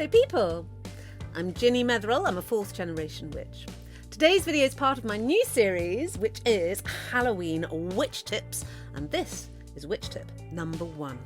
Hello people! I'm Ginny Metheral, I'm a 4th generation witch. Today's video is part of my new series, which is Halloween Witch Tips, and this is Witch Tip number 1.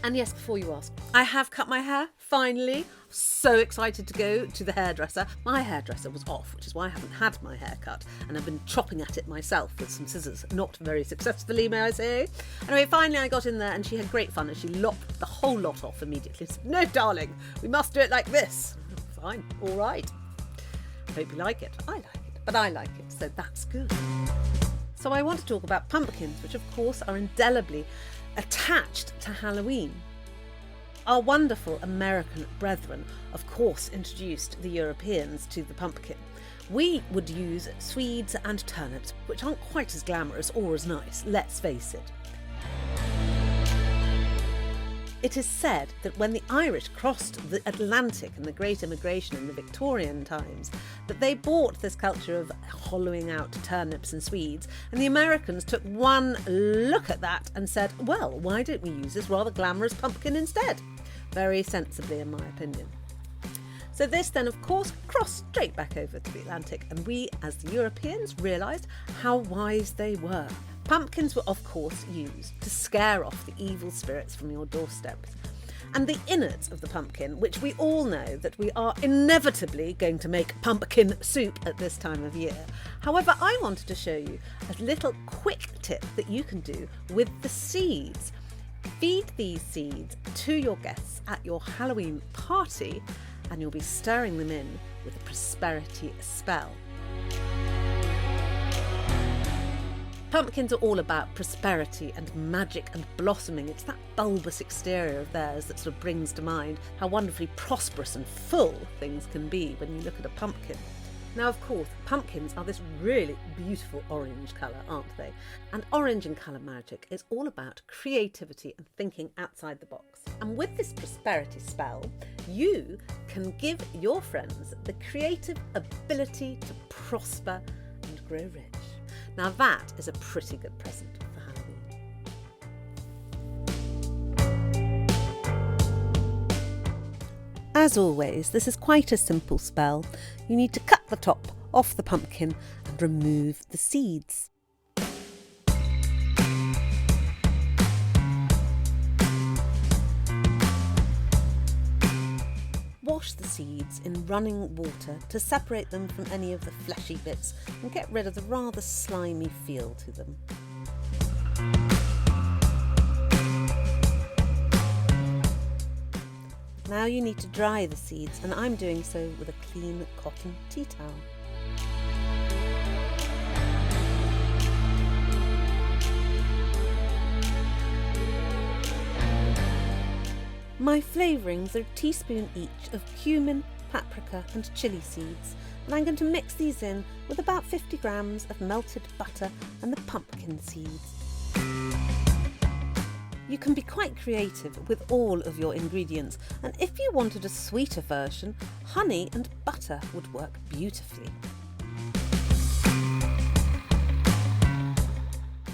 And yes, before you ask, I have cut my hair, finally. So excited to go to the hairdresser. My hairdresser was off, which is why I haven't had my hair cut, and I've been chopping at it myself with some scissors, not very successfully, may I say. Anyway, finally I got in there and she had great fun and she lopped the whole lot off immediately. Said, no, darling, we must do it like this. Fine, all right. Hope you like it. I like it, but I like it, so that's good. So I want to talk about pumpkins, which of course are indelibly attached to Halloween. Our wonderful American brethren, of course, introduced the Europeans to the pumpkin. We would use Swedes and turnips, which aren't quite as glamorous or as nice, let's face it. It is said that when the Irish crossed the Atlantic in the Great Immigration in the Victorian times, that they bought this culture of hollowing out turnips and Swedes, and the Americans took one look at that and said, well, why don't we use this rather glamorous pumpkin instead? Very sensibly, in my opinion. So this then, of course, crossed straight back over to the Atlantic, and we, as the Europeans, realised how wise they were. Pumpkins were, of course, used to scare off the evil spirits from your doorsteps. And the innards of the pumpkin, which we all know that we are inevitably going to make pumpkin soup at this time of year. However, I wanted to show you a little quick tip that you can do with the seeds. Feed these seeds to your guests at your Halloween party, and you'll be stirring them in with a prosperity spell. Pumpkins are all about prosperity and magic and blossoming. It's that bulbous exterior of theirs that sort of brings to mind how wonderfully prosperous and full things can be when you look at a pumpkin. Now, of course, pumpkins are this really beautiful orange colour, aren't they? And orange in colour magic is all about creativity and thinking outside the box. And with this prosperity spell, you can give your friends the creative ability to prosper and grow rich. Now that is a pretty good present for Halloween. As always, this is quite a simple spell. You need to cut the top off the pumpkin and remove the seeds. Wash the seeds in running water to separate them from any of the fleshy bits and get rid of the rather slimy feel to them. Now you need to dry the seeds, and I'm doing so with a clean cotton tea towel. My flavourings are a teaspoon each of cumin, paprika and chilli seeds, and I'm going to mix these in with about 50 grams of melted butter and the pumpkin seeds. You can be quite creative with all of your ingredients, and if you wanted a sweeter version, honey and butter would work beautifully.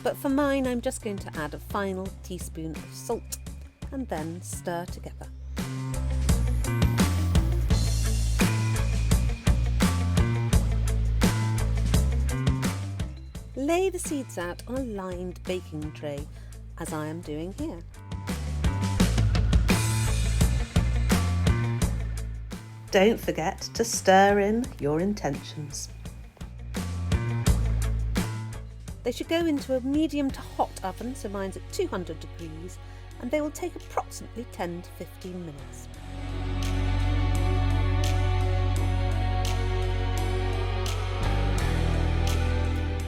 But for mine, I'm just going to add a final teaspoon of salt and then stir together. Lay the seeds out on a lined baking tray, as I am doing here. Don't forget to stir in your intentions. They should go into a medium to hot oven, so mine's at 200 degrees, and they will take approximately 10 to 15 minutes.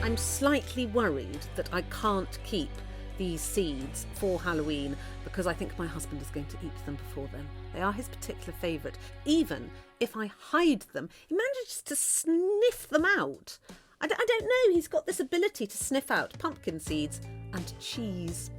I'm slightly worried that I can't keep these seeds for Halloween because I think my husband is going to eat them before then. They are his particular favourite. Even if I hide them, he manages to sniff them out. I don't know, he's got this ability to sniff out pumpkin seeds and cheese.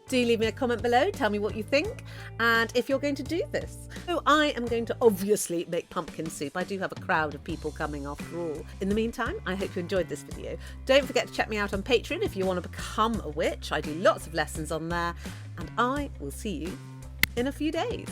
Do leave me a comment below, tell me what you think, and if you're going to do this. So I am going to obviously make pumpkin soup. I do have a crowd of people coming after all. In the meantime, I hope you enjoyed this video. Don't forget to check me out on Patreon if you want to become a witch. I do lots of lessons on there, and I will see you in a few days.